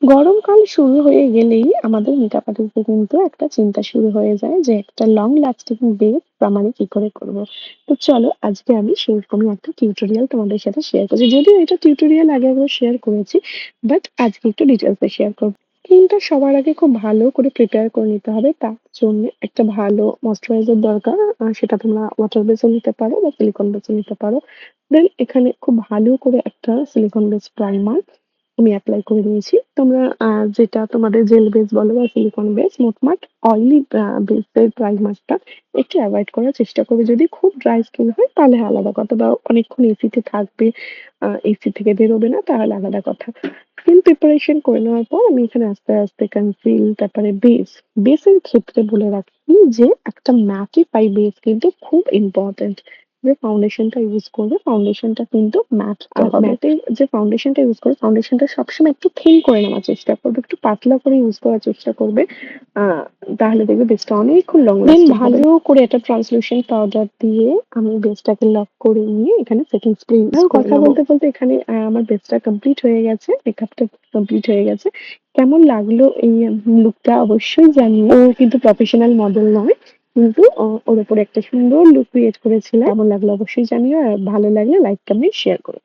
গরমকাল শুরু হয়ে গেলেই আমাদের মেকআপ আর্টিস্টদের কিন্তু একটা চিন্তা শুরু হয়ে যায় যে একটা লং লাস্টিং বেস মানে কি করে করব। তো চলো আজকে আমি সেরকমই একটা টিউটোরিয়াল তোমাদের সাথে শেয়ার করছি। যদিও এটা টিউটোরিয়াল আগে একবার শেয়ার করেছি, বাট আজকে একটু ডিটেলস এ শেয়ার করব। স্কিনটা সবার আগে খুব ভালো করে প্রিপেয়ার করে নিতে হবে। তার জন্য একটা ভালো ময়েশ্চারাইজার দরকার। সেটা তোমরা ওয়াটার বেসও নিতে পারো বা সিলিকন বেসও নিতে পারো। দেন এখানে খুব ভালো করে একটা সিলিকন বেস প্রাইমার আমি এপ্লাই করে নিয়েছি। তোমরা যেটা তোমাদের জেল বেস বলো বা সিলিকন বেস, মোটমাট অয়েলি বেসের প্রাইমারটা একটু এভয়েড করার চেষ্টা করবে। যদি খুব ড্রাই স্কিন হয় তাহলে আলাদা কথা, বা অনেকক্ষণ এসিতে থাকবে, এসি থেকে বেরোবে না, তাহলে আলাদা কথা। স্কিন প্রিপারেশন করে নেওয়ার পর আমি এখানে আস্তে আস্তে কনসিল, তারপরে বেসের ক্ষেত্রে বলে রাখি যে একটা ম্যাটিফাই বেস কিন্তু খুব ইম্পর্টেন্ট। যে ফাউন্ডেশনটা ইউজ করবে, ফাউন্ডেশনটা কিন্তু ম্যাট তো হবে। ম্যাটের যে ফাউন্ডেশনটা ইউজ করবে, ফাউন্ডেশনটা সবসময় একটু থিন করে নেওয়ার চেষ্টা করবে, একটু পাতলা করে ইউজ করার চেষ্টা করবে। তাহলে দেখবে বেসটা অনেকক্ষণ লং লাস্টিং হবে। ভালো করে একটা ট্রান্সলুসেন্ট পাউডার দিয়ে আমি বেসটাকে লক করে নিয়ে এখানে সেটিং স্প্রে ইউজ করে কথা নেবো। বলতে বলতে এখানে আমার বেসটা কমপ্লিট হয়ে গেছে, মেকআপটা কমপ্লিট হয়ে গেছে। কেমন লাগলো এই লুকটা অবশ্যই জানিও। ও কিন্তু প্রফেশনাল মডেল নয়, কিন্তু ওর উপরে একটা সুন্দর লুক ক্রিয়েট করেছিলাম। কেমন লাগলো অবশ্যই জানিও, আর ভালো লাগলে লাইক, কমেন্ট, শেয়ার করো।